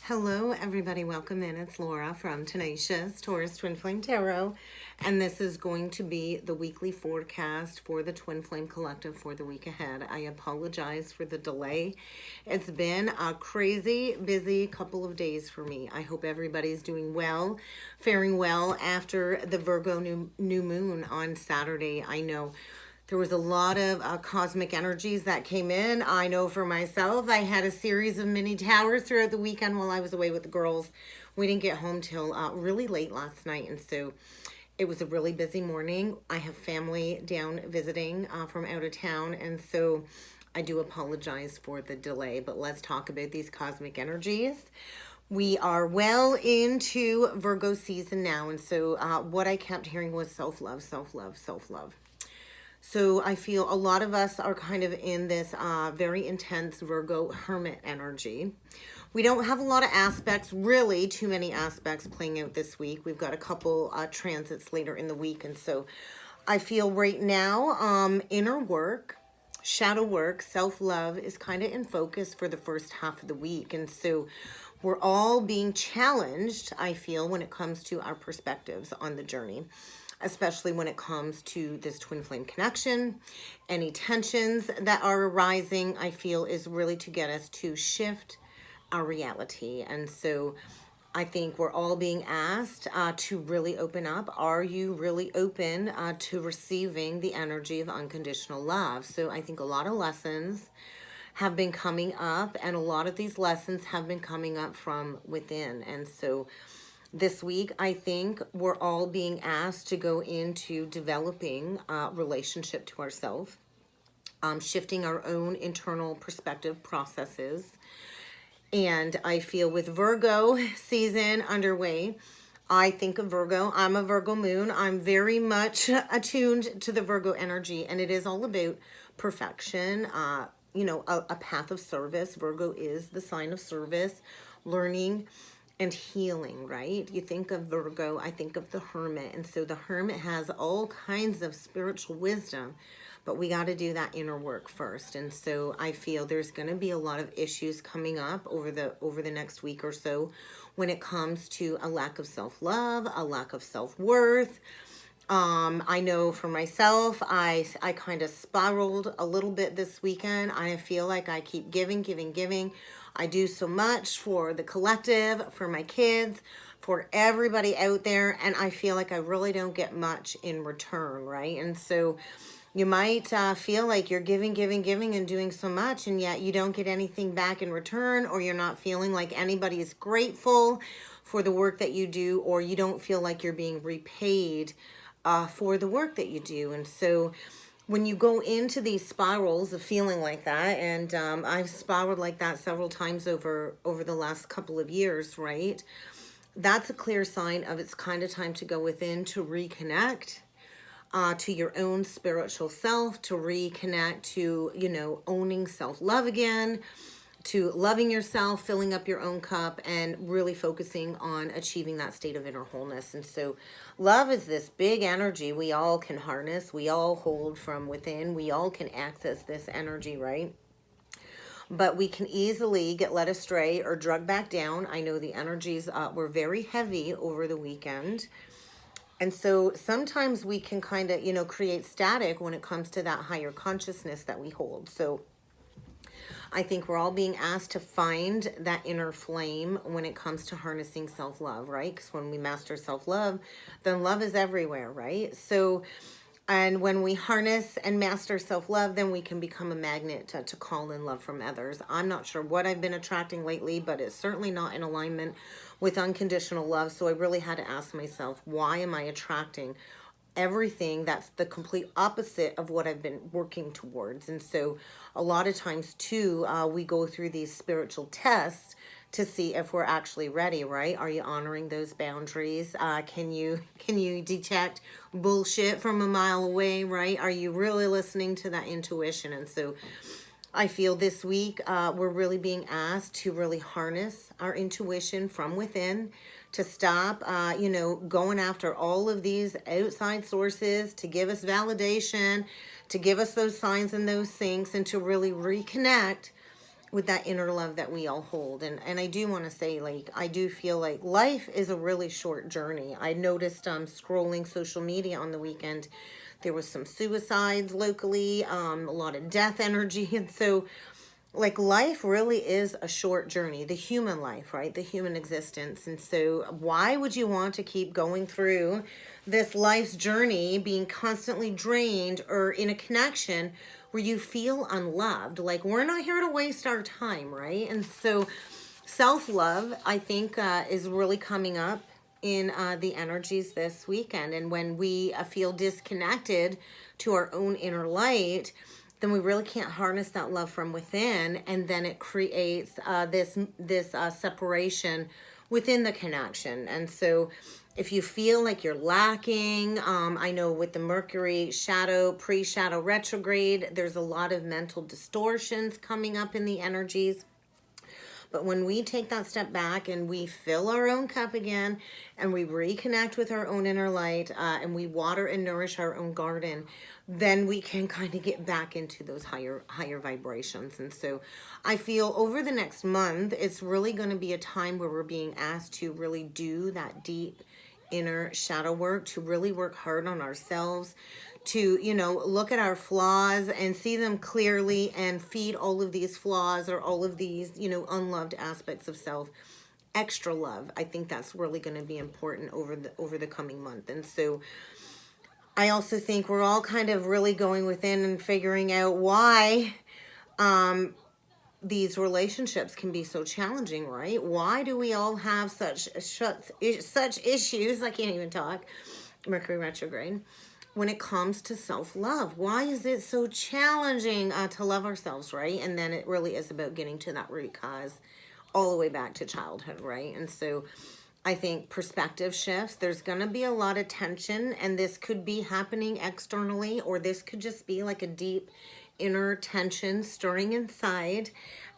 Hello, everybody. Welcome in. It's Laura from Tenacious Taurus Twin Flame Tarot, and this is going to be the weekly forecast for the Twin Flame Collective for the week ahead. I apologize for the delay. It's been a crazy, busy couple of days for me. I hope everybody's doing well, faring well after the Virgo new moon on Saturday. I know there was a lot of cosmic energies that came in. I know for myself, I had a series of mini towers throughout the weekend while I was away with the girls. We didn't get home till really late last night, and so it was a really busy morning. I have family down visiting from out of town, and so I do apologize for the delay, but let's talk about these cosmic energies. We are well into Virgo season now, and so what I kept hearing was self-love, self-love, self-love. So I feel a lot of us are kind of in this very intense Virgo hermit energy. We don't have a lot of aspects, really too many aspects playing out this week. We've got a couple transits later in the week. And so I feel right now inner work, shadow work, self-love is kind of in focus for the first half of the week. And so we're all being challenged, I feel, when it comes to our perspectives on the journey, especially when it comes to this twin flame connection. Any tensions that are arising, I feel, is really to get us to shift our reality. And so I think we're all being asked to really open up. Are you really open to receiving the energy of unconditional love? So I think a lot of lessons have been coming up, and a lot of these lessons have been coming up from within. And so this week, I think we're all being asked to go into developing a relationship to ourselves, shifting our own internal perspective processes. And I feel with Virgo season underway, I think of Virgo. I'm a Virgo moon. I'm very much attuned to the Virgo energy, and it is all about perfection, a path of service. Virgo is the sign of service, learning, and healing, right? You think of Virgo, I think of the hermit. And so the hermit has all kinds of spiritual wisdom, but we got to do that inner work first. And so I feel there's going to be a lot of issues coming up over the next week or so when it comes to a lack of self-love, a lack of self-worth. I know for myself, I kind of spiraled a little bit this weekend. I feel like I keep giving. I do so much for the collective, for my kids, for everybody out there, and I feel like I really don't get much in return, right? And so you might feel like you're giving and doing so much, and yet you don't get anything back in return, or you're not feeling like anybody is grateful for the work that you do, or you don't feel like you're being repaid for the work that you do. And so when you go into these spirals of feeling like that, and I've spiraled like that several times over the last couple of years, right? That's a clear sign of it's kind of time to go within to reconnect to your own spiritual self, to reconnect to, owning self-love again, to loving yourself, filling up your own cup, and really focusing on achieving that state of inner wholeness. And so love is this big energy we all can harness, we all hold from within, we all can access this energy, right? But we can easily get led astray or drug back down. I know the energies were very heavy over the weekend. And so sometimes we can kind of, create static when it comes to that higher consciousness that we hold. So I think we're all being asked to find that inner flame when it comes to harnessing self-love, right? Because when we master self-love, then love is everywhere, right? So, and when we harness and master self-love, then we can become a magnet to call in love from others. I'm not sure what I've been attracting lately, but it's certainly not in alignment with unconditional love. So I really had to ask myself, why am I attracting everything that's the complete opposite of what I've been working towards? And so a lot of times too, we go through these spiritual tests to see if we're actually ready, right? Are you honoring those boundaries? Can you detect bullshit from a mile away, right? Are you really listening to that intuition? And so I feel this week we're really being asked to really harness our intuition from within, to stop, going after all of these outside sources to give us validation, to give us those signs and those things, and to really reconnect with that inner love that we all hold. And I do want to say, like, I do feel like life is a really short journey. I noticed scrolling social media on the weekend, there was some suicides locally, a lot of death energy. And so, like, life really is a short journey, the human life, right? The human existence. And so why would you want to keep going through this life's journey being constantly drained or in a connection where you feel unloved? Like, we're not here to waste our time, right? And so self-love, I think, is really coming up in the energies this weekend. And when we feel disconnected to our own inner light, then we really can't harness that love from within, and then it creates this separation within the connection. And so if you feel like you're lacking, I know with the Mercury shadow, pre-shadow retrograde, there's a lot of mental distortions coming up in the energies. But when we take that step back and we fill our own cup again and we reconnect with our own inner light, and we water and nourish our own garden, then we can kind of get back into those higher vibrations. And so I feel over the next month, it's really going to be a time where we're being asked to really do that deep inner shadow work, to really work hard on ourselves, to, you know, look at our flaws and see them clearly and feed all of these flaws or all of these, you know, unloved aspects of self extra love. I think that's really going to be important over the coming month. And so I also think we're all kind of really going within and figuring out why these relationships can be so challenging, right? Why do we all have such issues? I can't even talk. Mercury retrograde. When it comes to self-love, why is it so challenging to love ourselves, right? And then it really is about getting to that root cause all the way back to childhood, right? And so I think perspective shifts. There's going to be a lot of tension, and this could be happening externally, or this could just be like a deep inner tension stirring inside.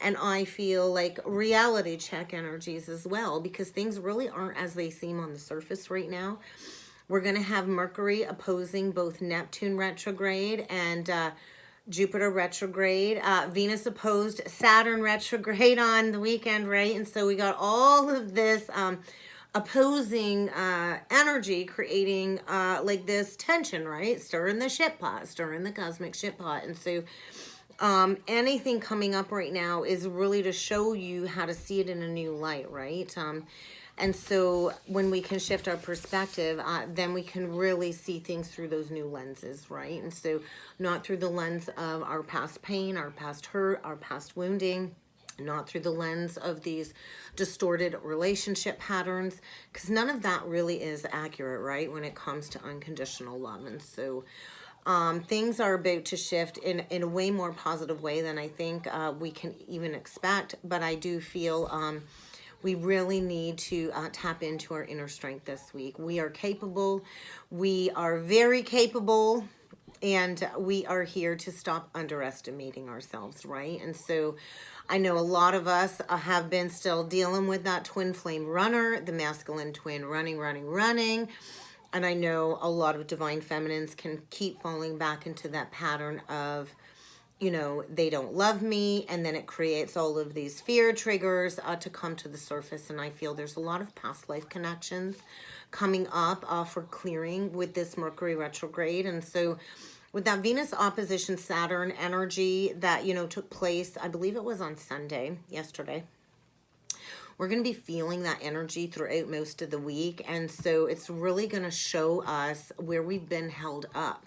And I feel like reality check energies as well, because things really aren't as they seem on the surface right now. We're going to have Mercury opposing both Neptune retrograde and Jupiter retrograde. Venus opposed Saturn retrograde on the weekend, right? And so we got all of this opposing energy creating like this tension, right? Stirring the shit pot, stirring the cosmic shit pot. And so anything coming up right now is really to show you how to see it in a new light, right? And so when we can shift our perspective, then we can really see things through those new lenses, right? And so not through the lens of our past pain, our past hurt, our past wounding, not through the lens of these distorted relationship patterns, because none of that really is accurate, right, when it comes to unconditional love. And so things are about to shift in a way more positive way than I think we can even expect. But I do feel we really need to tap into our inner strength this week. We are capable. We are very capable. And we are here to stop underestimating ourselves, right? And so I know a lot of us have been still dealing with that twin flame runner, the masculine twin running. And I know a lot of divine feminines can keep falling back into that pattern of, you know, they don't love me, and then it creates all of these fear triggers to come to the surface. And I feel there's a lot of past life connections coming up for clearing with this Mercury retrograde. And so with that Venus opposition Saturn energy that, you know, took place, I believe it was on Sunday, yesterday, we're going to be feeling that energy throughout most of the week. And so it's really going to show us where we've been held up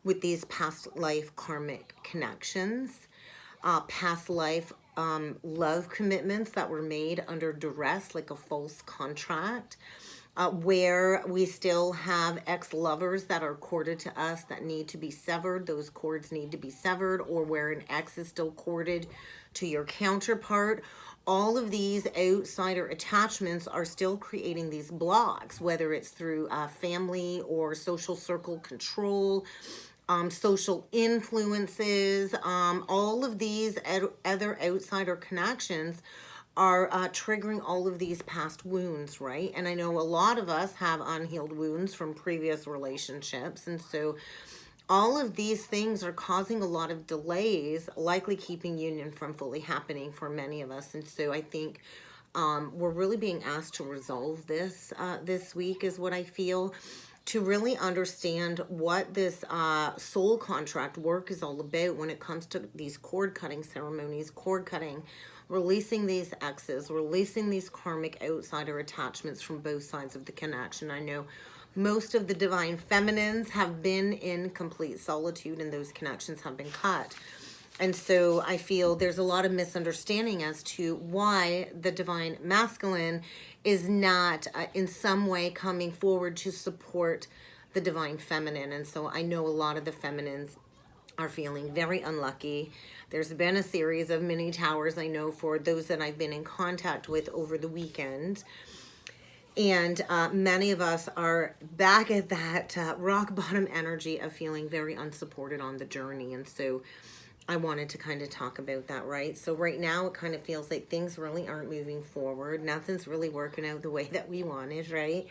with these past life karmic connections, past life love commitments that were made under duress, like a false contract, where we still have ex-lovers that are courted to us that need to be severed. Those cords need to be severed, or where an ex is still courted to your counterpart. All of these outsider attachments are still creating these blocks, whether it's through family or social circle control, social influences, all of these other outsider connections are triggering all of these past wounds, right? And I know a lot of us have unhealed wounds from previous relationships. And so all of these things are causing a lot of delays, likely keeping union from fully happening for many of us. And so I think we're really being asked to resolve this this week is what I feel, to really understand what this soul contract work is all about when it comes to these cord cutting ceremonies, cord cutting, releasing these exes, releasing these karmic outsider attachments from both sides of the connection. I know most of the divine feminines have been in complete solitude and those connections have been cut. And so I feel there's a lot of misunderstanding as to why the divine masculine is not in some way coming forward to support the divine feminine. And so I know a lot of the feminines are feeling very unlucky. There's been a series of mini towers, I know, for those that I've been in contact with over the weekend. And many of us are back at that rock bottom energy of feeling very unsupported on the journey. And so I wanted to kind of talk about that, right? So right now it kind of feels like things really aren't moving forward. Nothing's really working out the way that we wanted, right?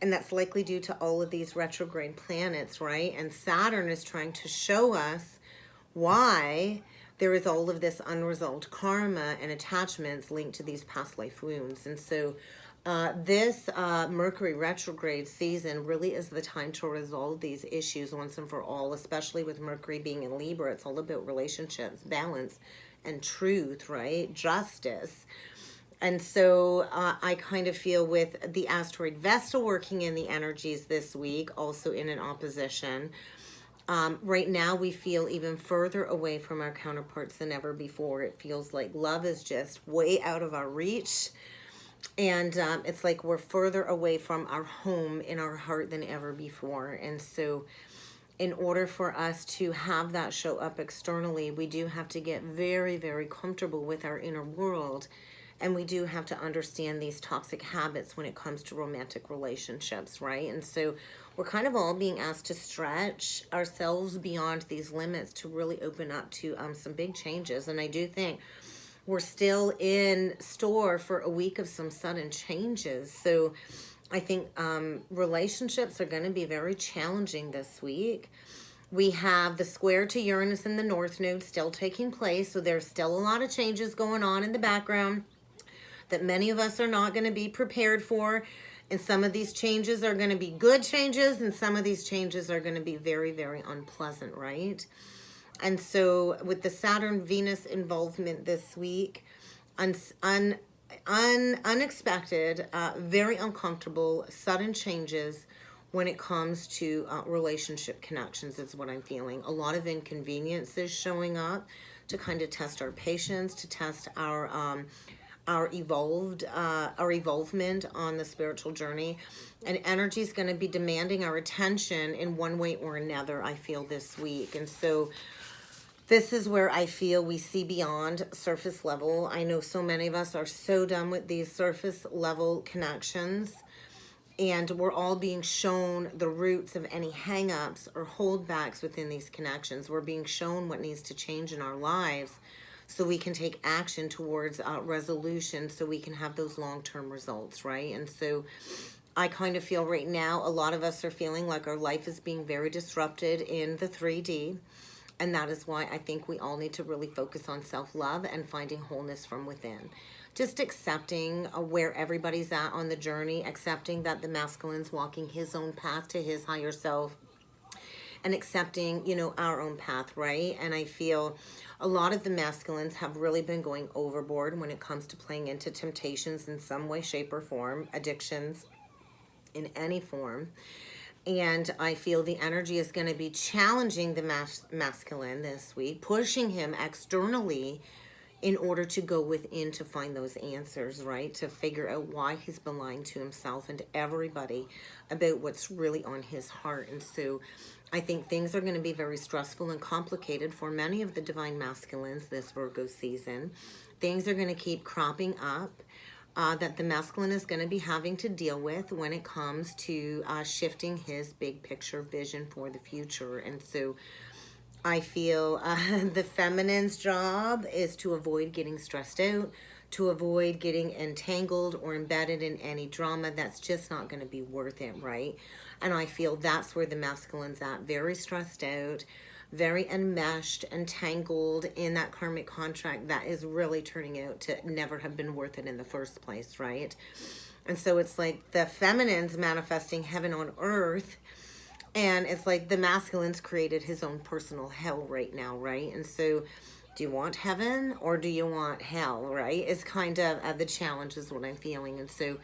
And that's likely due to all of these retrograde planets, right? And Saturn is trying to show us why there is all of this unresolved karma and attachments linked to these past life wounds. And so this Mercury retrograde season really is the time to resolve these issues once and for all, especially with Mercury being in Libra. It's all about relationships, balance, and truth, right? Justice. And so I kind of feel with the asteroid Vesta working in the energies this week, also in an opposition, right now we feel even further away from our counterparts than ever before. It feels like love is just way out of our reach. And it's like we're further away from our home in our heart than ever before. And so in order for us to have that show up externally, we do have to get very, very comfortable with our inner world. And we do have to understand these toxic habits when it comes to romantic relationships, right? And so we're kind of all being asked to stretch ourselves beyond these limits to really open up to some big changes. And I do think we're still in store for a week of some sudden changes. So I think relationships are going to be very challenging this week. We have the square to Uranus in the North Node still taking place. So there's still a lot of changes going on in the background that many of us are not going to be prepared for. And some of these changes are going to be good changes, and some of these changes are going to be very, very unpleasant, right? And so with the Saturn-Venus involvement this week, unexpected, very uncomfortable, sudden changes when it comes to relationship connections is what I'm feeling. A lot of inconveniences showing up to kind of test our patience, to test our evolvement on the spiritual journey. And energy is going to be demanding our attention in one way or another, I feel, this week. And so this is where I feel we see beyond surface level. I know so many of us are so done with these surface level connections, and we're all being shown the roots of any hang-ups or holdbacks within these connections. We're being shown what needs to change in our lives so we can take action towards resolution, so we can have those long-term results, right? And so I kind of feel right now a lot of us are feeling like our life is being very disrupted in the 3D. And that is why I think we all need to really focus on self-love and finding wholeness from within. Just accepting where everybody's at on the journey, accepting that the masculine's walking his own path to his higher self, and accepting, you know, our own path, right? And I feel a lot of the masculines have really been going overboard when it comes to playing into temptations in some way, shape, or form, addictions in any form. And I feel the energy is going to be challenging the masculine this week, pushing him externally in order to go within to find those answers, right? To figure out why he's been lying to himself and to everybody about what's really on his heart. And so I think things are going to be very stressful and complicated for many of the divine masculines this Virgo season. Things are going to keep cropping up that the masculine is going to be having to deal with when it comes to shifting his big picture vision for the future. And so I feel the feminine's job is to avoid getting stressed out, to avoid getting entangled or embedded in any drama that's just not going to be worth it, right? And I feel that's where the masculine's at, very stressed out, very enmeshed, entangled in that karmic contract that is really turning out to never have been worth it in the first place, right? And so it's like the feminine's manifesting heaven on earth, and it's like the masculine's created his own personal hell right now, right? And so do you want heaven or do you want hell, right? It's kind of the challenge is what I'm feeling. And so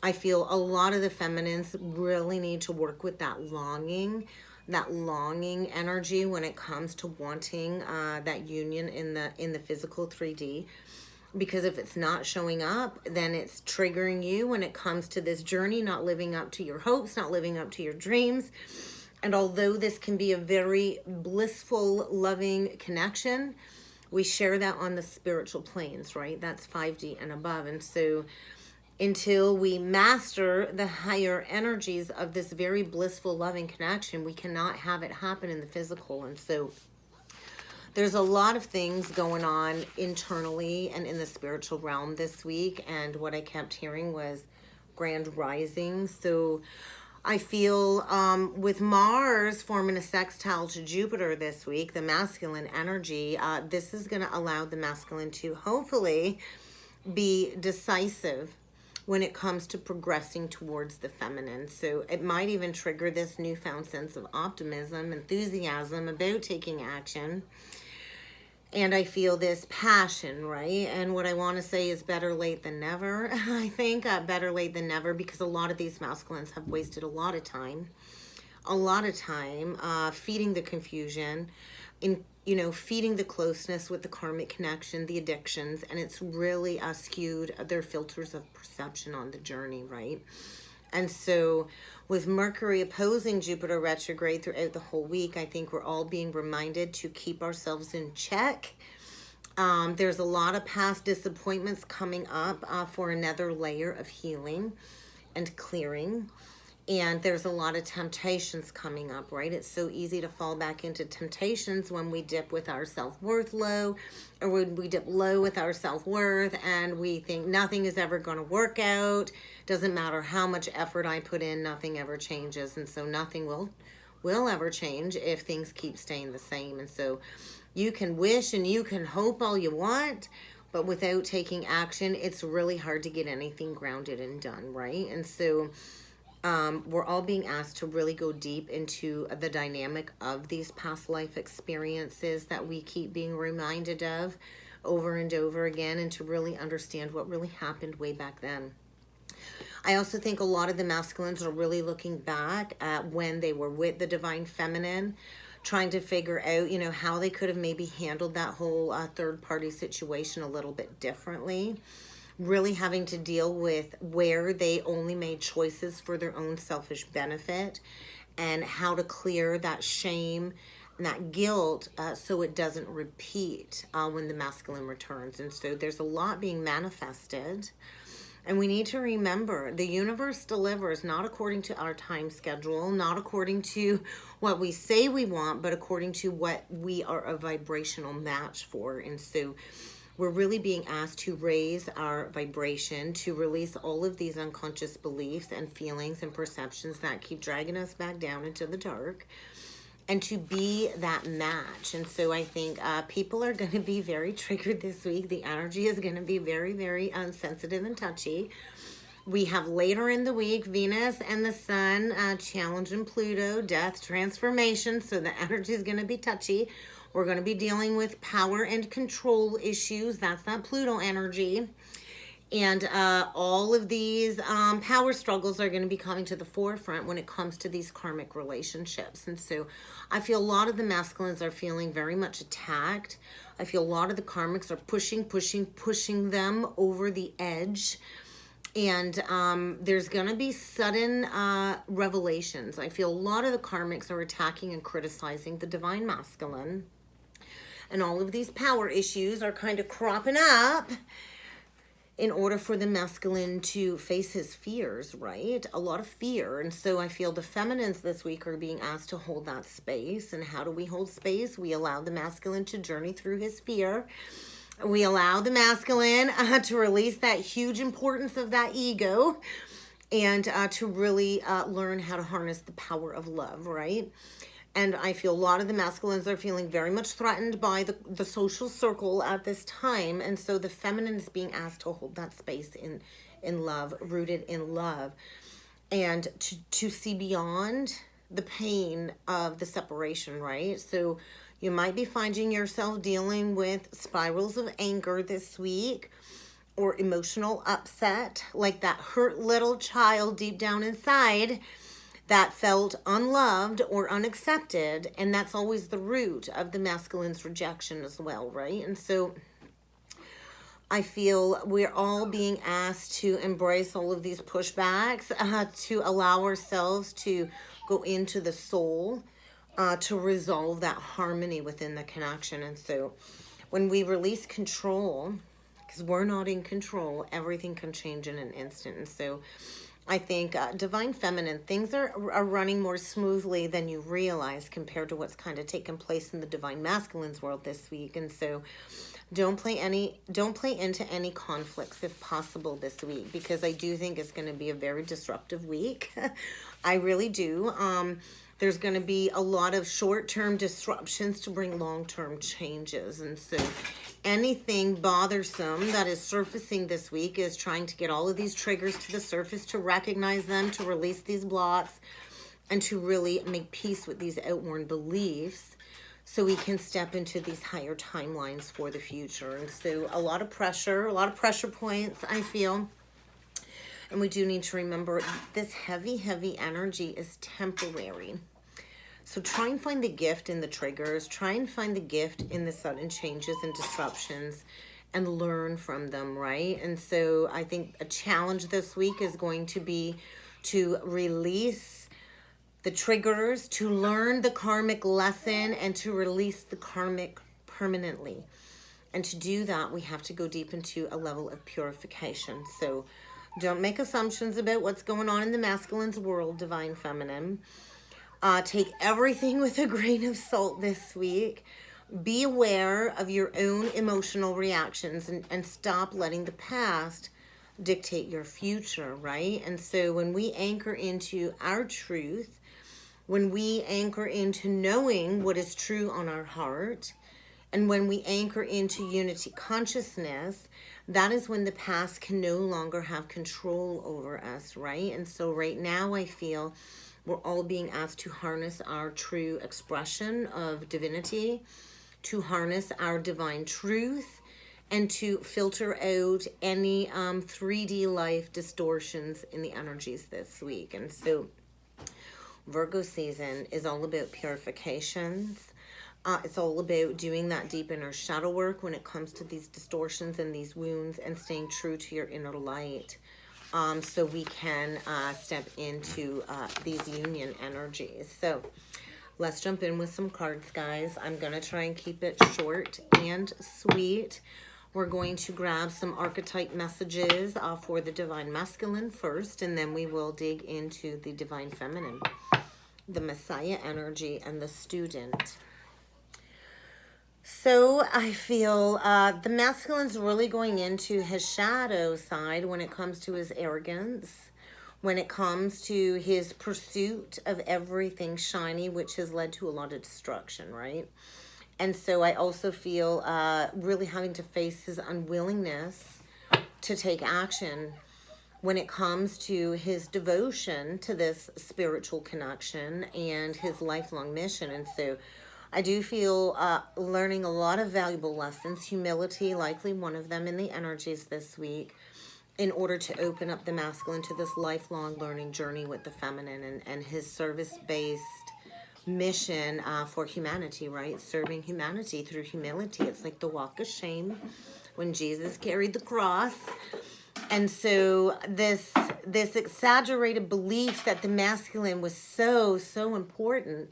I feel a lot of the feminines really need to work with that longing energy when it comes to wanting that union in the physical 3D. Because if it's not showing up, then it's triggering you when it comes to this journey, not living up to your hopes, not living up to your dreams. And although this can be a very blissful, loving connection, we share that on the spiritual planes, right? That's 5D and above. And so until we master the higher energies of this very blissful, loving connection, we cannot have it happen in the physical. And so there's a lot of things going on internally and in the spiritual realm this week. And what I kept hearing was grand rising. So I feel with Mars forming a sextile to Jupiter this week, the masculine energy, this is going to allow the masculine to hopefully be decisive when it comes to progressing towards the feminine. So it might even trigger this newfound sense of optimism, enthusiasm about taking action. And I feel this passion, right? And what I want to say is better late than never. I think better late than never, because a lot of these masculines have wasted a lot of time feeding the confusion, feeding the closeness with the karmic connection, the addictions, and it's really skewed their filters of perception on the journey, right? And so with Mercury opposing Jupiter retrograde throughout the whole week, I think we're all being reminded to keep ourselves in check. There's a lot of past disappointments coming up for another layer of healing and clearing. And there's a lot of temptations coming up, right? It's so easy to fall back into temptations when we dip with our self-worth low, or when we dip low with our self-worth and we think nothing is ever going to work out. Doesn't matter how much effort I put in, nothing ever changes. And so nothing will ever change if things keep staying the same. And so you can wish and you can hope all you want, but without taking action, it's really hard to get anything grounded and done, right? And so we're all being asked to really go deep into the dynamic of these past life experiences that we keep being reminded of over and over again, and to really understand what really happened way back then. I also think a lot of the masculines are really looking back at when they were with the divine feminine, trying to figure out, how they could have maybe handled that whole third-party situation a little bit differently. Really having to deal with where they only made choices for their own selfish benefit, and how to clear that shame and that guilt so it doesn't repeat when the masculine returns. And so there's a lot being manifested. And we need to remember, the universe delivers not according to our time schedule, not according to what we say we want, but according to what we are a vibrational match for. And so we're really being asked to raise our vibration, to release all of these unconscious beliefs and feelings and perceptions that keep dragging us back down into the dark, and to be that match. And so I think people are going to be very triggered this week. The energy is going to be very, very sensitive and touchy. We have later in the week, Venus and the Sun challenging Pluto, death, transformation. So the energy is going to be touchy. We're going to be dealing with power and control issues. That's that Pluto energy. And all of these power struggles are going to be coming to the forefront when it comes to these karmic relationships. And so I feel a lot of the masculines are feeling very much attacked. I feel a lot of the karmics are pushing them over the edge. And there's going to be sudden revelations. I feel a lot of the karmics are attacking and criticizing the divine masculine. And all of these power issues are kind of cropping up in order for the masculine to face his fears, right? A lot of fear. And so I feel the feminines this week are being asked to hold that space. And how do we hold space? We allow the masculine to journey through his fear. We allow the masculine to release that huge importance of that ego, and to really learn how to harness the power of love, right? And I feel a lot of the masculines are feeling very much threatened by the social circle at this time. And so the feminine is being asked to hold that space in love, rooted in love, and to see beyond the pain of the separation, right? So you might be finding yourself dealing with spirals of anger this week, or emotional upset, like that hurt little child deep down inside that felt unloved or unaccepted. And that's always the root of the masculine's rejection as well, right? And so I feel we're all being asked to embrace all of these pushbacks, to allow ourselves to go into the soul, to resolve that harmony within the connection. And so when we release control, because we're not in control, everything can change in an instant. And so I think divine feminine, things are running more smoothly than you realize compared to what's kind of taken place in the divine masculine's world this week. And so don't play into any conflicts if possible this week, because I do think it's going to be a very disruptive week. I really do. There's going to be a lot of short-term disruptions to bring long-term changes. And so anything bothersome that is surfacing this week is trying to get all of these triggers to the surface, to recognize them, to release these blocks, and to really make peace with these outworn beliefs, so we can step into these higher timelines for the future. And so a lot of pressure points, I feel. And we do need to remember this heavy, heavy energy is temporary. So try and find the gift in the triggers. Try and find the gift in the sudden changes and disruptions, and learn from them, right? And so I think a challenge this week is going to be to release the triggers, to learn the karmic lesson, and to release the karmic permanently. And to do that, we have to go deep into a level of purification. So don't make assumptions about what's going on in the masculine's world, divine feminine. Take everything with a grain of salt this week. Be aware of your own emotional reactions, and stop letting the past dictate your future, right? And so when we anchor into our truth, when we anchor into knowing what is true on our heart, and when we anchor into unity consciousness, that is when the past can no longer have control over us, right? And so right now I feel we're all being asked to harness our true expression of divinity, to harness our divine truth, and to filter out any 3D life distortions in the energies this week. And so Virgo season is all about purifications. It's all about doing that deep inner shadow work when it comes to these distortions and these wounds, and staying true to your inner light, so we can step into these union energies. So let's jump in with some cards, guys. I'm going to try and keep it short and sweet. We're going to grab some archetype messages for the divine masculine first, and then we will dig into the divine feminine, the Messiah energy, and the student. So I feel the masculine's really going into his shadow side when it comes to his arrogance, when it comes to his pursuit of everything shiny, which has led to a lot of destruction, right? And so I also feel really having to face his unwillingness to take action when it comes to his devotion to this spiritual connection and his lifelong mission. And so I do feel learning a lot of valuable lessons, humility likely one of them in the energies this week, in order to open up the masculine to this lifelong learning journey with the feminine, and his service-based mission for humanity, right? Serving humanity through humility. It's like the walk of shame when Jesus carried the cross. And so this exaggerated belief that the masculine was so important,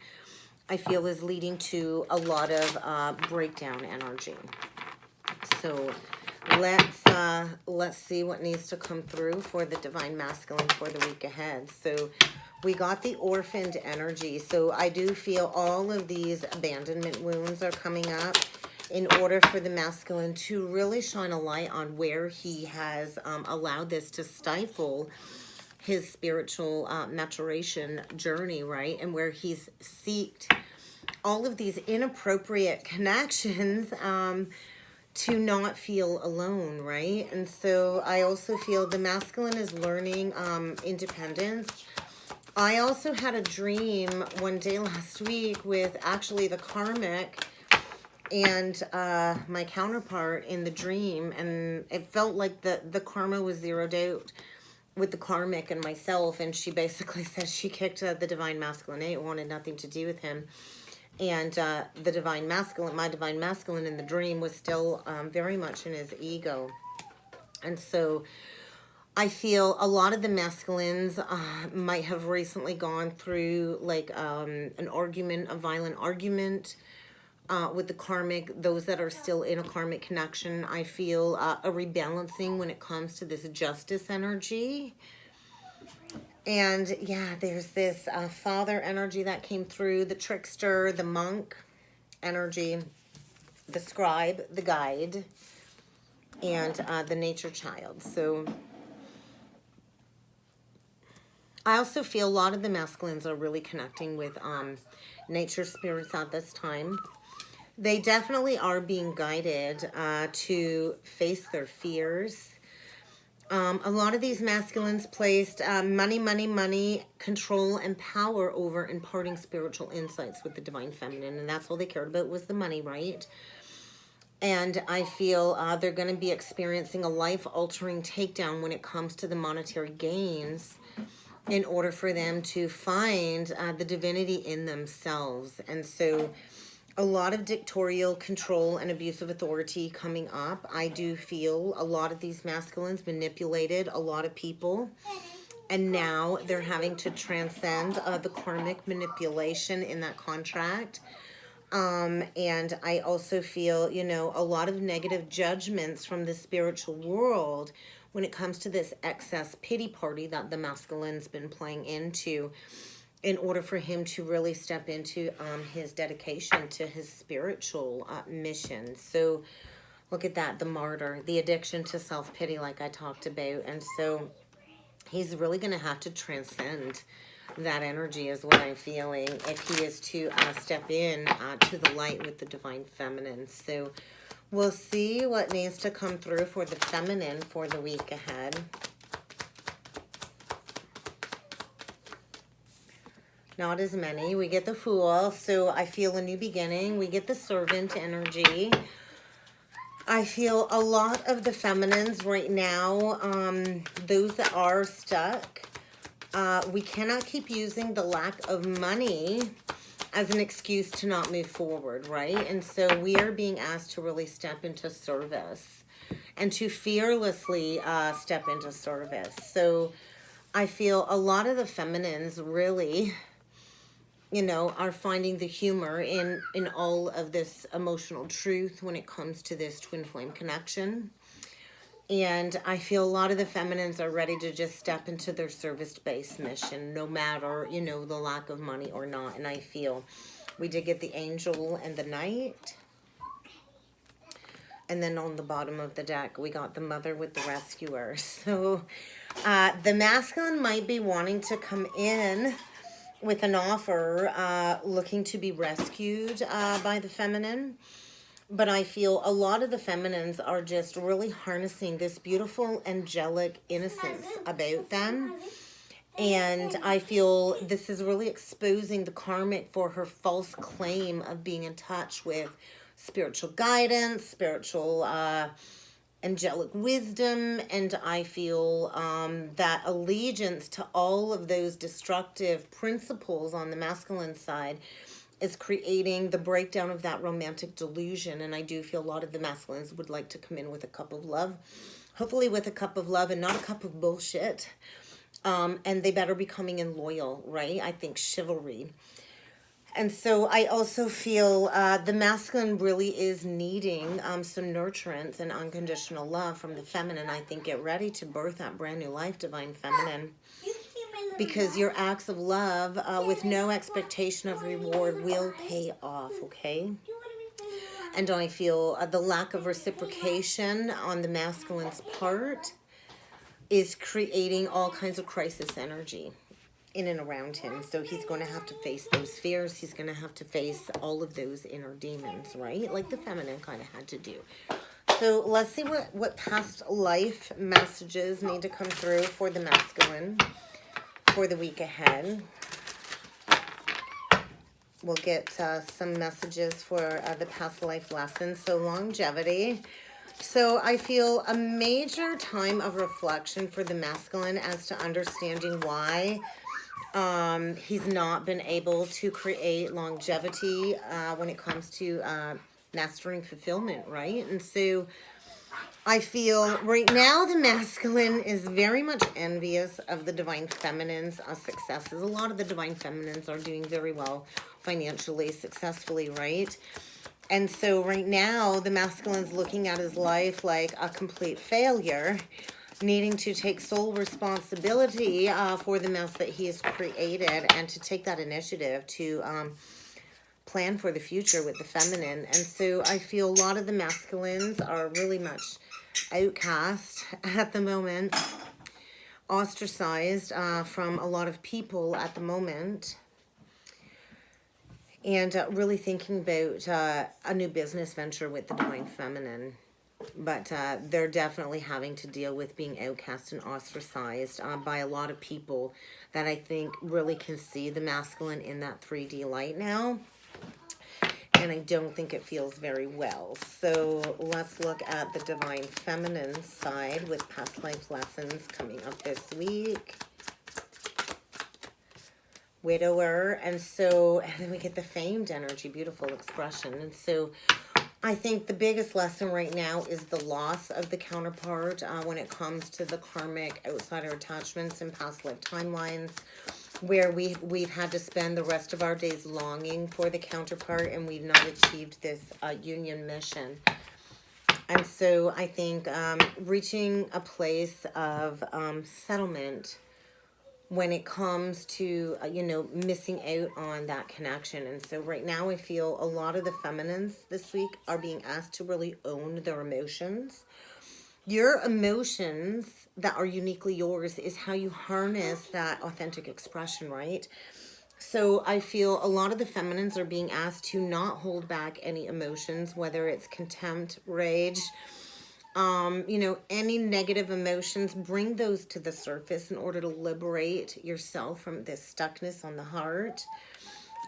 I feel, is leading to a lot of breakdown energy. So let's see what needs to come through for the divine masculine for the week ahead. So we got the orphaned energy. So I do feel all of these abandonment wounds are coming up in order for the masculine to really shine a light on where he has allowed this to stifle his spiritual maturation journey, right? And where he's seeked all of these inappropriate connections to not feel alone, right? And so I also feel the masculine is learning independence. I also had a dream one day last week with actually the karmic and my counterpart in the dream, and it felt like the karma was zeroed out with the karmic and myself, and she basically says she kicked the divine masculine out. It wanted nothing to do with him. And the divine masculine, my divine masculine in the dream was still very much in his ego. And so I feel a lot of the masculines might have recently gone through like an argument, a violent argument with the karmic. Those that are still in a karmic connection, I feel a rebalancing when it comes to this justice energy. And yeah, there's this father energy that came through, the trickster, the monk energy, the scribe, the guide, and the nature child. So I also feel a lot of the masculines are really connecting with nature spirits at this time. They definitely are being guided to face their fears. A lot of these masculines placed money, control, and power over imparting spiritual insights with the divine feminine. And that's all they cared about was the money, right? And I feel they're going to be experiencing a life-altering takedown when it comes to the monetary gains in order for them to find the divinity in themselves. And so a lot of dictatorial control and abuse of authority coming up. I do feel a lot of these masculines manipulated a lot of people, and now they're having to transcend the karmic manipulation in that contract. And I also feel, you know, a lot of negative judgments from the spiritual world when it comes to this excess pity party that the masculine's been playing into, in order for him to really step into his dedication to his spiritual mission. So look at that, the martyr, the addiction to self-pity like I talked about. And so he's really going to have to transcend that energy is what I'm feeling if he is to step in to the light with the divine feminine. So we'll see what needs to come through for the feminine for the week ahead. Not as many. We get the Fool, so I feel a new beginning. We get the Servant energy. I feel a lot of the feminines right now, those that are stuck, we cannot keep using the lack of money as an excuse to not move forward, right? And so we are being asked to really step into service and to fearlessly step into service. So I feel a lot of the feminines really, you know, are finding the humor in all of this emotional truth when it comes to this twin flame connection. And I feel a lot of the feminines are ready to just step into their service-based mission, no matter, you know, the lack of money or not. And I feel we did get the Angel and the Knight. And then on the bottom of the deck, we got the Mother with the Rescuer. So the masculine might be wanting to come in with an offer, looking to be rescued by the feminine. But I feel a lot of the feminines are just really harnessing this beautiful angelic innocence about them. And I feel this is really exposing the karmic for her false claim of being in touch with spiritual guidance, spiritual angelic wisdom. And I feel that allegiance to all of those destructive principles on the masculine side is creating the breakdown of that romantic delusion. And I do feel a lot of the masculines would like to come in with a cup of love, hopefully with a cup of love and not a cup of bullshit. And they better be coming in loyal, right? I think chivalry. And so I also feel the masculine really is needing some nurturance and unconditional love from the feminine. I think get ready to birth that brand new life, divine feminine. Because your acts of love with no expectation of reward will pay off, okay? And I feel the lack of reciprocation on the masculine's part is creating all kinds of crisis energy in and around him. So he's going to have to face those fears. He's going to have to face all of those inner demons, right? Like the feminine kind of had to do. So let's see what past life messages need to come through for the masculine for the week ahead. We'll get some messages for the past life lessons. So longevity. So I feel a major time of reflection for the masculine as to understanding why he's not been able to create longevity when it comes to mastering fulfillment, right? And so I feel right now the masculine is very much envious of the divine feminine's successes. A lot of the divine feminines are doing very well financially, successfully, right? And so right now the masculine's looking at his life like a complete failure, needing to take sole responsibility for the mess that he has created and to take that initiative to plan for the future with the feminine. And so I feel a lot of the masculines are really much outcast at the moment, ostracized from a lot of people at the moment, and really thinking about a new business venture with the divine feminine. But they're definitely having to deal with being outcast and ostracized by a lot of people that I think really can see the masculine in that 3D light now. And I don't think it feels very well. So let's look at the divine feminine side with past life lessons coming up this week. Widower. And then we get the famed energy, beautiful expression. And so I think the biggest lesson right now is the loss of the counterpart when it comes to the karmic outsider attachments and past life timelines, where we've had to spend the rest of our days longing for the counterpart and we've not achieved this union mission. And so I think reaching a place of settlement when it comes to, missing out on that connection. And so right now I feel a lot of the feminines this week are being asked to really own their emotions. Your emotions that are uniquely yours is how you harness that authentic expression, right? So I feel a lot of the feminines are being asked to not hold back any emotions, whether it's contempt, rage, any negative emotions, bring those to the surface in order to liberate yourself from this stuckness on the heart.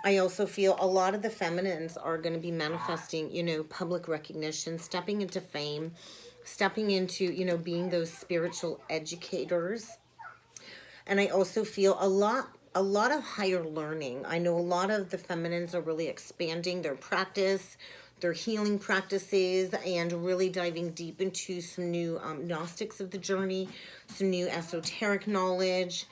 I also feel a lot of the feminines are going to be manifesting, public recognition, stepping into fame, stepping into, being those spiritual educators. And I also feel a lot of higher learning. I know a lot of the feminines are really expanding their practice, their healing practices, and really diving deep into some new Gnostics of the journey, some new esoteric knowledge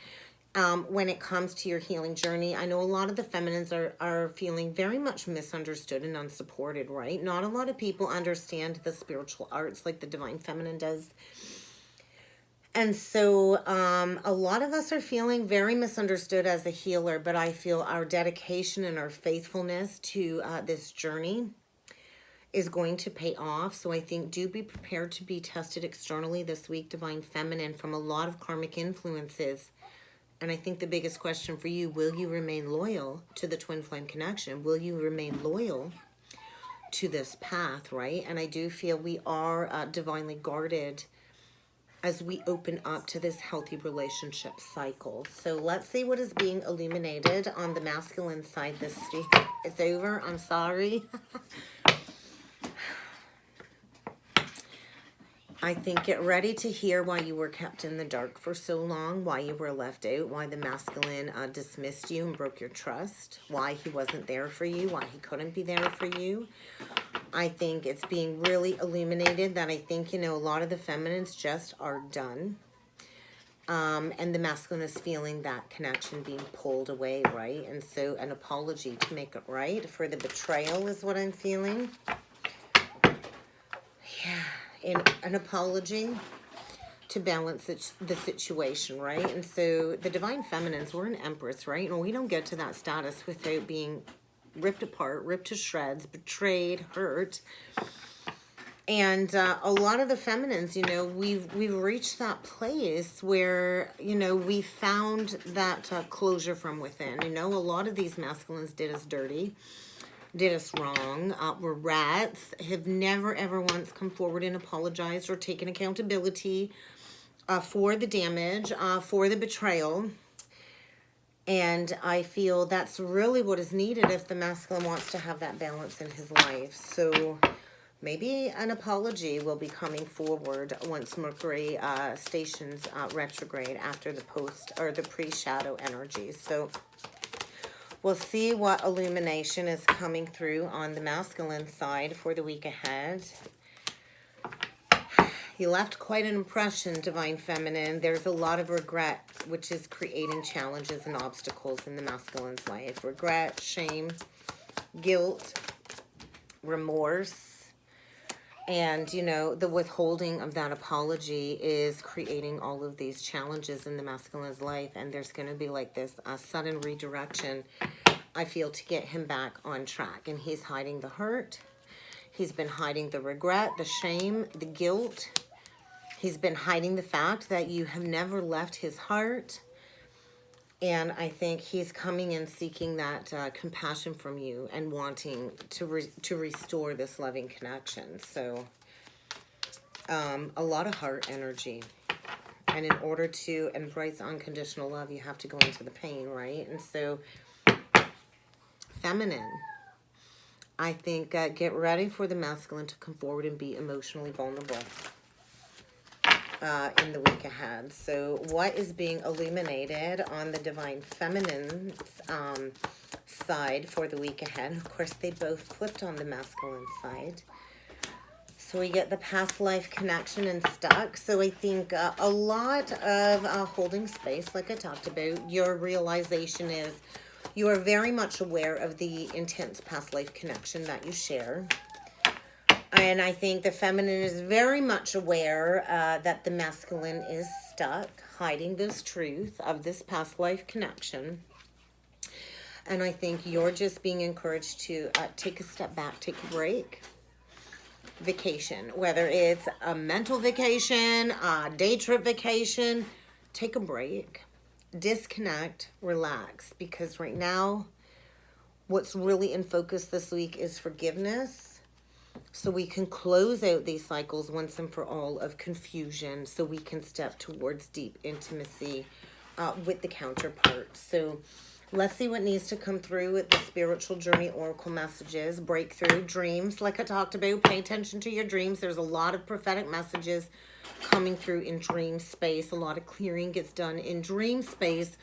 when it comes to your healing journey. I know a lot of the feminines are feeling very much misunderstood and unsupported, right? Not a lot of people understand the spiritual arts like the divine feminine does. And so a lot of us are feeling very misunderstood as a healer, but I feel our dedication and our faithfulness to this journey is going to pay off. So I think do be prepared to be tested externally this week, divine feminine, from a lot of karmic influences. And I think the biggest question for you, will you remain loyal to the twin flame connection? Will you remain loyal to this path, right? And I do feel we are divinely guarded as we open up to this healthy relationship cycle. So let's see what is being illuminated on the masculine side this week. It's over. I'm sorry. I think get ready to hear why you were kept in the dark for so long, why you were left out, why the masculine dismissed you and broke your trust, why he wasn't there for you, why he couldn't be there for you. I think it's being really illuminated that I think, a lot of the feminines just are done. And the masculine is feeling that connection being pulled away, right? And so an apology to make it right for the betrayal is what I'm feeling. Yeah. An apology to balance the situation, right? And so the divine feminines, we're an empress, right? And we don't get to that status without being ripped apart, ripped to shreds, betrayed, hurt. And a lot of the feminines, you know, we've reached that place where, you know, we found that closure from within. You know, a lot of these masculines did us dirty, did us wrong, were rats, have never ever once come forward and apologized or taken accountability for the damage, for the betrayal. And I feel that's really what is needed if the masculine wants to have that balance in his life. So maybe an apology will be coming forward once Mercury stations retrograde after the post or the pre-shadow energies. So we'll see what illumination is coming through on the masculine side for the week ahead. You left quite an impression, Divine Feminine. There's a lot of regret, which is creating challenges and obstacles in the masculine's life. Regret, shame, guilt, remorse. And, you know, the withholding of that apology is creating all of these challenges in the masculine's life. And there's going to be like this sudden redirection, I feel, to get him back on track. And he's hiding the hurt. He's been hiding the regret, the shame, the guilt. He's been hiding the fact that you have never left his heart. And I think he's coming in seeking that compassion from you and wanting to restore this loving connection. So a lot of heart energy. And in order to embrace unconditional love, you have to go into the pain, right? And so feminine, I think get ready for the masculine to come forward and be emotionally vulnerable in the week ahead. So what is being illuminated on the Divine Feminine side for the week ahead? Of course, they both flipped on the masculine side. So we get the past life connection and stuck. So I think a lot of holding space, like I talked about. Your realization is you are very much aware of the intense past life connection that you share. And I think the feminine is very much aware that the masculine is stuck, hiding this truth of this past life connection. And I think you're just being encouraged to take a step back, take a break, vacation. Whether it's a mental vacation, a day trip vacation, take a break, disconnect, relax. Because right now, what's really in focus this week is forgiveness. So we can close out these cycles once and for all of confusion, so we can step towards deep intimacy with the counterpart. So let's see what needs to come through with the spiritual journey oracle messages. Breakthrough, dreams, like I talked about. Pay attention to your dreams. There's a lot of prophetic messages coming through in dream space. A lot of clearing gets done in dream space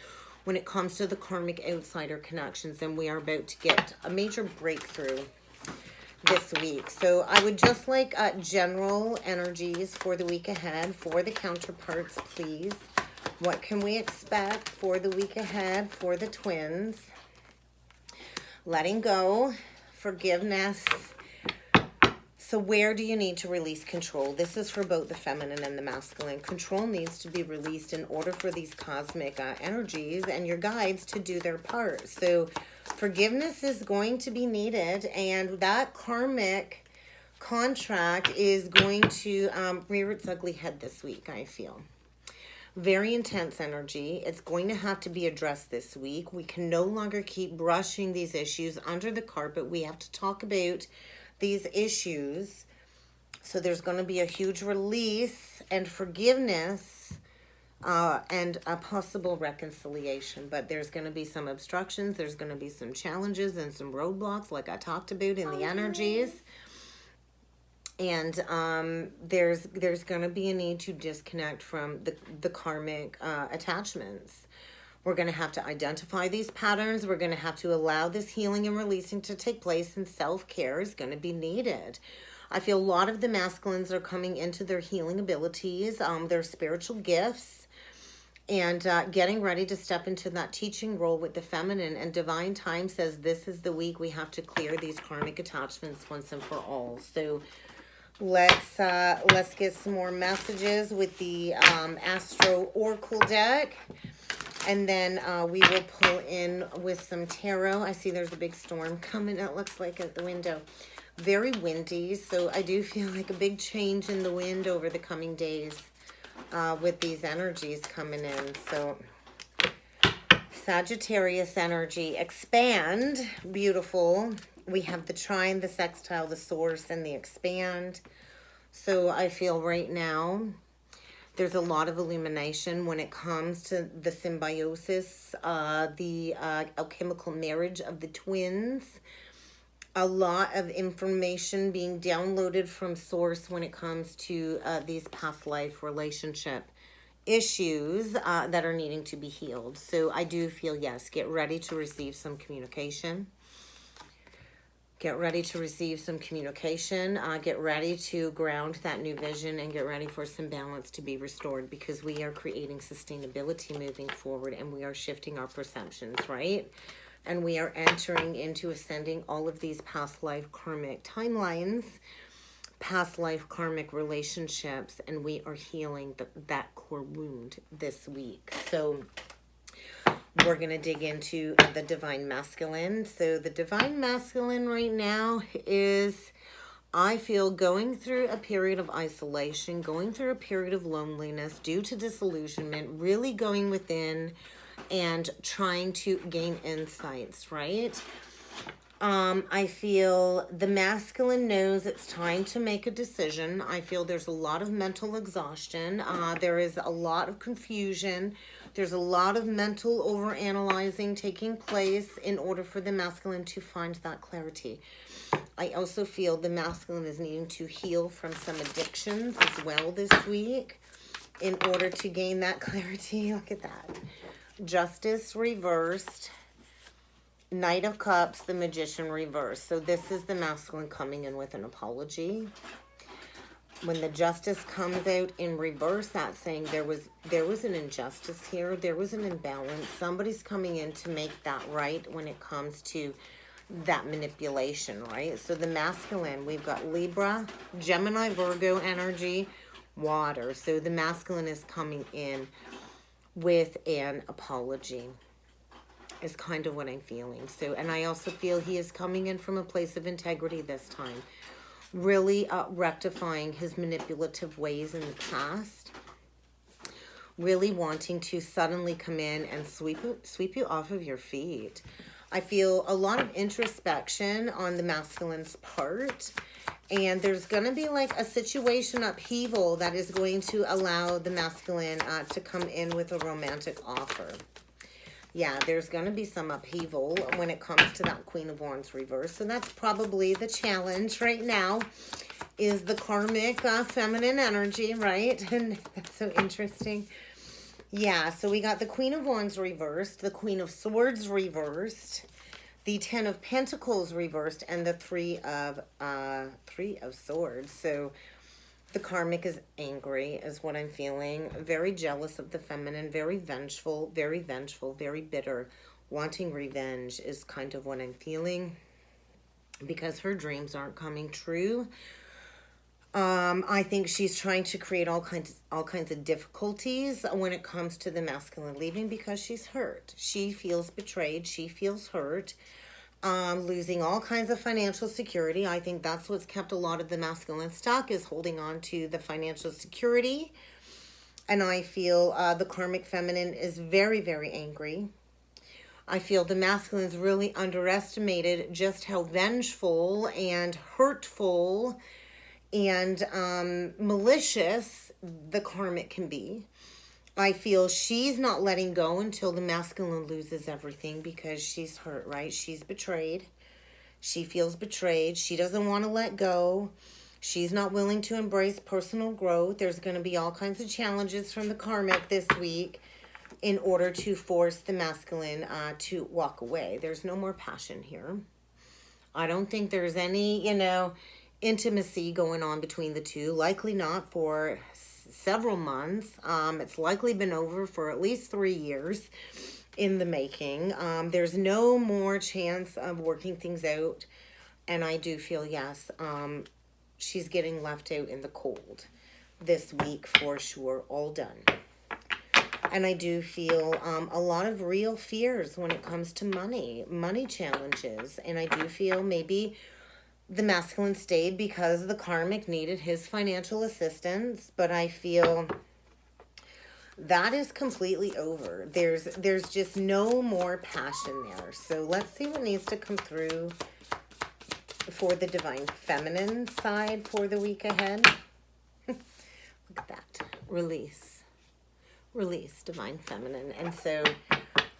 when it comes to the karmic outsider connections. And we are about to get a major breakthrough this week. So I would just like general energies for the week ahead for the counterparts, please. What can we expect for the week ahead for the twins? Letting go, forgiveness. So where do you need to release control? This is for both the feminine and the masculine. Control needs to be released in order for these cosmic energies and your guides to do their part. So forgiveness is going to be needed, and that karmic contract is going to rear its ugly head this week, I feel. Very intense energy. It's going to have to be addressed this week. We can no longer keep brushing these issues under the carpet. We have to talk about these issues. So there's going to be a huge release and forgiveness and a possible reconciliation. But there's going to be some obstructions. There's going to be some challenges and some roadblocks, like I talked about in the energies. And there's going to be a need to disconnect from the karmic attachments. We're going to have to identify these patterns. We're going to have to allow this healing and releasing to take place, and self-care is going to be needed. I feel a lot of the masculines are coming into their healing abilities, their spiritual gifts, and getting ready to step into that teaching role with the feminine. And Divine Time says this is the week we have to clear these karmic attachments once and for all. So let's get some more messages with the Astro Oracle deck. And then we will pull in with some tarot. I see there's a big storm coming. It looks like at the window. Very windy, so I do feel like a big change in the wind over the coming days with these energies coming in. So Sagittarius energy, expand, beautiful. We have the trine, the sextile, the source, and the expand. So I feel right now there's a lot of illumination when it comes to the symbiosis, the alchemical marriage of the twins. A lot of information being downloaded from source when it comes to these past life relationship issues that are needing to be healed. So I do feel, yes, get ready to receive some communication. Get ready to receive some communication. Get ready to ground that new vision and get ready for some balance to be restored, because we are creating sustainability moving forward and we are shifting our perceptions, right? And we are entering into ascending all of these past life karmic timelines, past life karmic relationships, and we are healing that core wound this week. So we're going to dig into the divine masculine. So the divine masculine right now is, I feel, going through a period of isolation, going through a period of loneliness due to disillusionment, really going within and trying to gain insights, right? I feel the masculine knows it's time to make a decision. I feel there's a lot of mental exhaustion. There is a lot of confusion. There's a lot of mental overanalyzing taking place in order for the masculine to find that clarity. I also feel the masculine is needing to heal from some addictions as well this week in order to gain that clarity. Look at that. Justice reversed. Knight of Cups, the Magician reversed. So this is the masculine coming in with an apology. When the Justice comes out in reverse, that's saying there was an injustice here. There was an imbalance. Somebody's coming in to make that right when it comes to that manipulation, right? So the masculine, we've got Libra, Gemini, Virgo energy, water. So the masculine is coming in with an apology is kind of what I'm feeling. So, and I also feel he is coming in from a place of integrity this time, really rectifying his manipulative ways in the past, really wanting to suddenly come in and sweep you off of your feet. I feel a lot of introspection on the masculine's part, and there's going to be like a situation upheaval that is going to allow the masculine to come in with a romantic offer. Yeah, there's going to be some upheaval when it comes to that Queen of Wands reverse. So that's probably the challenge right now, is the karmic feminine energy, right? And that's so interesting. Yeah, so we got the Queen of Wands reversed, the Queen of Swords reversed, the Ten of Pentacles reversed, and the Three of Swords. So the karmic is angry, is what I'm feeling. Very jealous of the feminine, very vengeful, very bitter. Wanting revenge is kind of what I'm feeling, because her dreams aren't coming true. I think she's trying to create all kinds of difficulties when it comes to the masculine leaving, because she's hurt. She feels betrayed. She feels hurt. Losing all kinds of financial security. I think that's what's kept a lot of the masculine stuck, is holding on to the financial security. And I feel the karmic feminine is very, very angry. I feel the masculine is really underestimated just how vengeful and hurtful and malicious the karmic can be. I feel she's not letting go until the masculine loses everything, because she's hurt, right? She's betrayed. She feels betrayed. She doesn't want to let go. She's not willing to embrace personal growth. There's going to be all kinds of challenges from the karmic this week in order to force the masculine to walk away. There's no more passion here. I don't think there's any, intimacy going on between the two. Likely not for several months. It's likely been over for at least 3 years in the making. There's no more chance of working things out. And I do feel, yes, she's getting left out in the cold this week for sure. All done. And I do feel a lot of real fears when it comes to money challenges. And I do feel maybe the masculine stayed because the karmic needed his financial assistance. But I feel that is completely over. There's just no more passion there. So let's see what needs to come through for the divine feminine side for the week ahead. Look at that. Release, divine feminine. And so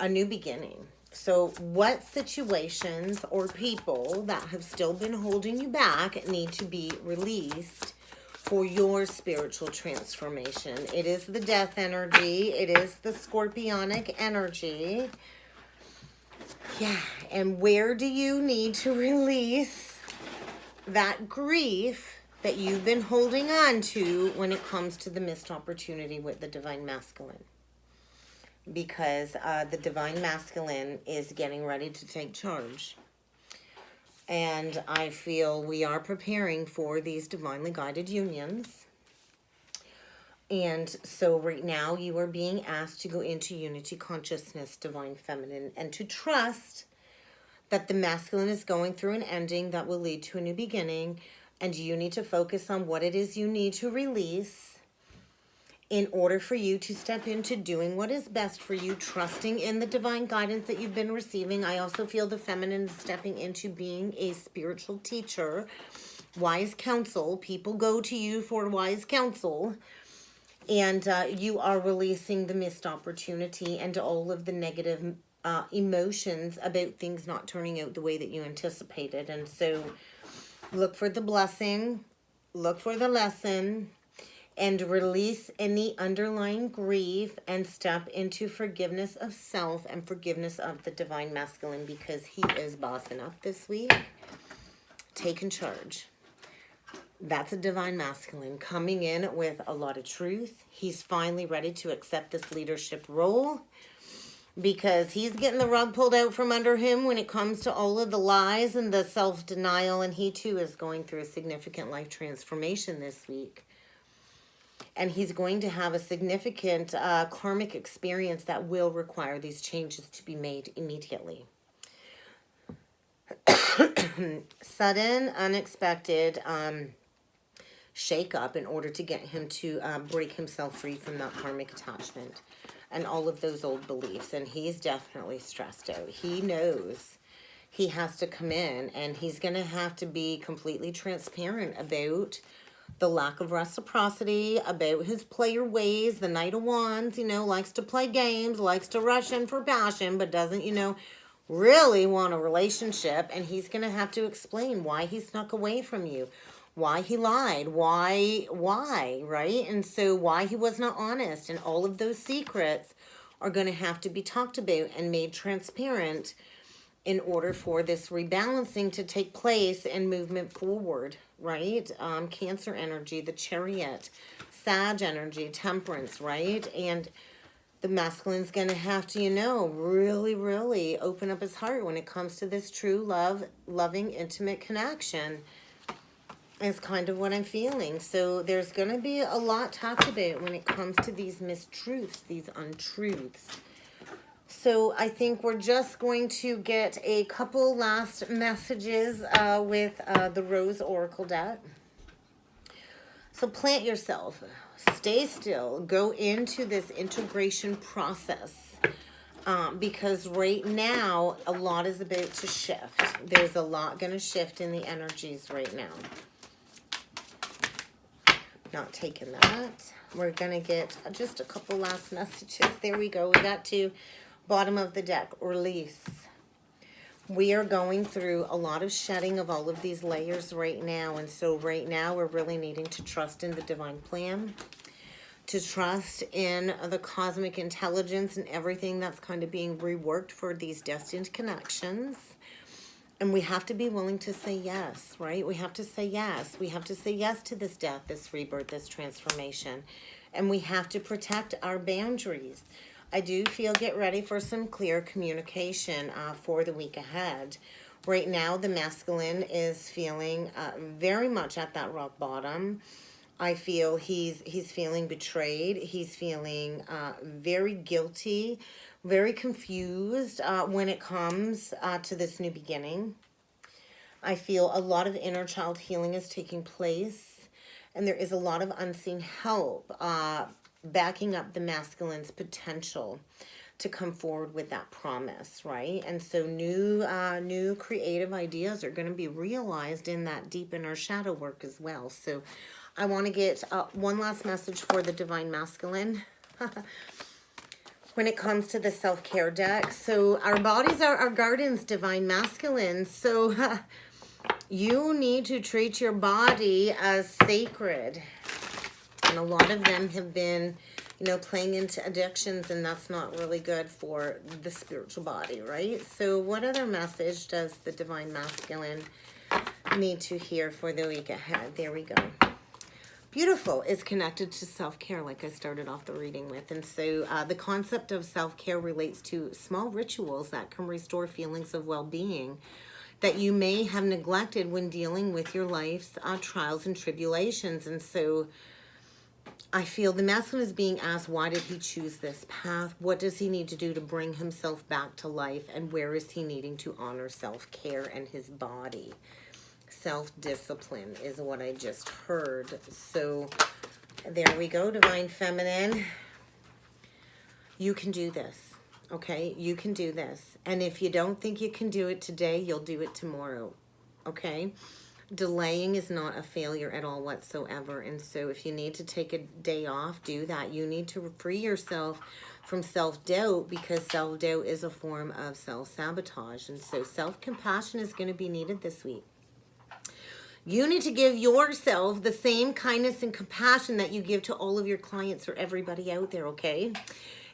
a new beginning. So what situations or people that have still been holding you back need to be released for your spiritual transformation? It is the death energy. It is the scorpionic energy. Yeah. And where do you need to release that grief that you've been holding on to when it comes to the missed opportunity with the divine masculine? Because the divine masculine is getting ready to take charge. And I feel we are preparing for these divinely guided unions. And so right now you are being asked to go into unity consciousness, divine feminine, and to trust that the masculine is going through an ending that will lead to a new beginning. And you need to focus on what it is you need to release in order for you to step into doing what is best for you, trusting in the divine guidance that you've been receiving. I also feel the feminine is stepping into being a spiritual teacher, wise counsel. People go to you for wise counsel. And you are releasing the missed opportunity and all of the negative emotions about things not turning out the way that you anticipated. And so look for the blessing, look for the lesson, and release any underlying grief and step into forgiveness of self and forgiveness of the divine masculine, because he is bossing up this week, taking charge. That's a divine masculine coming in with a lot of truth. He's finally ready to accept this leadership role because he's getting the rug pulled out from under him when it comes to all of the lies and the self-denial. And he too is going through a significant life transformation this week. And he's going to have a significant karmic experience that will require these changes to be made immediately. Sudden, unexpected shake up in order to get him to break himself free from that karmic attachment and all of those old beliefs. And he's definitely stressed out. He knows he has to come in, and he's going to have to be completely transparent about the lack of reciprocity, about his player ways. The Knight of Wands, likes to play games, likes to rush in for passion, but doesn't, really want a relationship. And he's going to have to explain why he snuck away from you, why he lied, why, right? And so why he was not honest. And all of those secrets are going to have to be talked about and made transparent in order for this rebalancing to take place and movement forward, right? Cancer energy, the Chariot, Sag energy, Temperance, right? And the masculine's going to have to, really, really open up his heart when it comes to this true love, loving, intimate connection. Is kind of what I'm feeling. So there's going to be a lot talked about when it comes to these mistruths, these untruths. So I think we're just going to get a couple last messages with the Rose Oracle deck. So plant yourself, stay still, go into this integration process. Because right now, a lot is about to shift. There's a lot going to shift in the energies right now. Not taking that. We're going to get just a couple last messages. There we go. We got to bottom of the deck. Release. We are going through a lot of shedding of all of these layers right now. And so right now we're really needing to trust in the divine plan. To trust in the cosmic intelligence and everything that's kind of being reworked for these destined connections. And we have to be willing to say yes, right? We have to say yes. We have to say yes to this death, this rebirth, this transformation. And we have to protect our boundaries. I do feel get ready for some clear communication for the week ahead. Right now, the masculine is feeling very much at that rock bottom. I feel he's feeling betrayed. He's feeling very guilty, very confused when it comes to this new beginning. I feel a lot of inner child healing is taking place, and there is a lot of unseen help backing up the masculine's potential to come forward with that promise, right? And so new creative ideas are going to be realized in that deep inner shadow work as well. So I want to get one last message for the Divine Masculine when it comes to the self-care deck. So our bodies are our gardens, Divine Masculine. So you need to treat your body as sacred. And a lot of them have been, you know, playing into addictions, and that's not really good for the spiritual body, right? So what other message does the Divine Masculine need to hear for the week ahead? There we go. Beautiful is connected to self-care, like I started off the reading with. And so the concept of self-care relates to small rituals that can restore feelings of well-being that you may have neglected when dealing with your life's trials and tribulations. And so I feel the masculine is being asked, why did he choose this path? What does he need to do to bring himself back to life? And where is he needing to honor self-care and his body? Self-discipline is what I just heard. So there we go, Divine Feminine. You can do this. Okay, you can do this. And if you don't think you can do it today, you'll do it tomorrow. Okay? Delaying is not a failure at all whatsoever. And so if you need to take a day off, do that. You need to free yourself from self-doubt, because self-doubt is a form of self-sabotage. And so self-compassion is going to be needed this week. You need to give yourself the same kindness and compassion that you give to all of your clients or everybody out there, okay?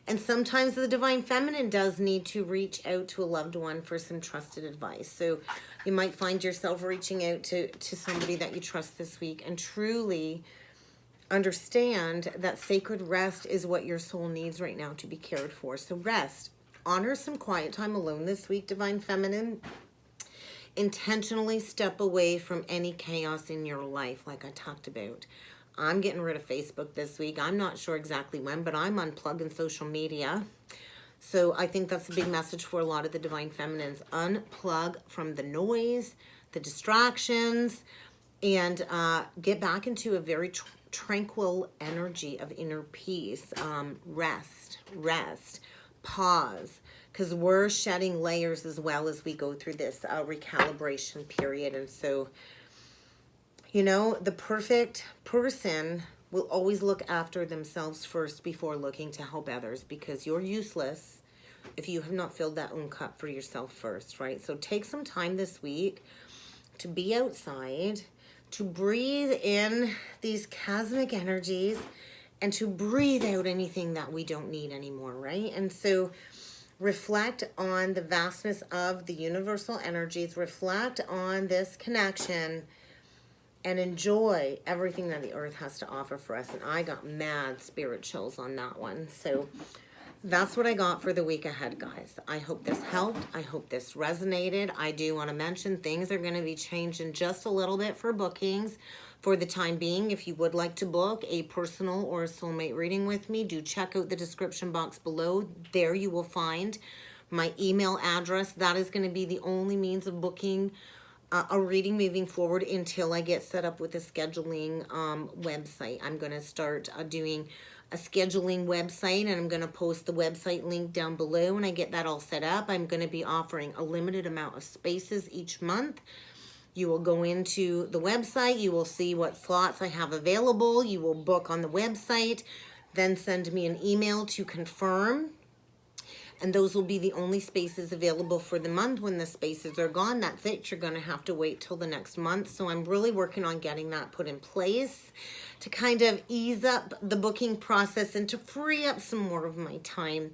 And sometimes the Divine Feminine does need to reach out to a loved one for some trusted advice. So you might find yourself reaching out to somebody that you trust this week, and truly understand that sacred rest is what your soul needs right now to be cared for. So rest. Honor some quiet time alone this week, Divine Feminine. Intentionally step away from any chaos in your life, like I talked about. I'm getting rid of Facebook this week. I'm not sure exactly when, but I'm unplugging social media. So I think that's a big message for a lot of the Divine Feminines. Unplug from the noise, the distractions, and get back into a very tranquil energy of inner peace. Rest, pause, because we're shedding layers as well as we go through this recalibration period. And so, you know, the perfect person will always look after themselves first before looking to help others, because you're useless if you have not filled that own cup for yourself first, right? So take some time this week to be outside, to breathe in these cosmic energies, and to breathe out anything that we don't need anymore, right? And so reflect on the vastness of the universal energies, reflect on this connection, and enjoy everything that the earth has to offer for us. And I got mad spirit chills on that one. So that's what I got for the week ahead, guys. I hope this helped. I hope this resonated. I do want to mention things are going to be changing just a little bit for bookings for the time being. If you would like to book a personal or a soulmate reading with me, do check out the description box below. There you will find my email address. That is going to be the only means of booking a reading moving forward until I get set up with a scheduling website. I'm going to start doing a scheduling website, and I'm going to post the website link down below. When I get that all set up, I'm going to be offering a limited amount of spaces each month. You will go into the website, you will see what slots I have available, you will book on the website, then send me an email to confirm. And those will be the only spaces available for the month. When the spaces are gone, that's it. You're going to have to wait till the next month. So I'm really working on getting that put in place to kind of ease up the booking process and to free up some more of my time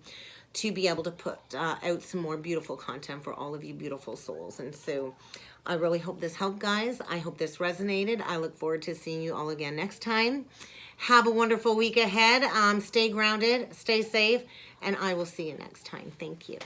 to be able to put out some more beautiful content for all of you beautiful souls. And so I really hope this helped, guys. I hope this resonated. I look forward to seeing you all again next time. Have a wonderful week ahead. Stay grounded, stay safe, and I will see you next time. Thank you.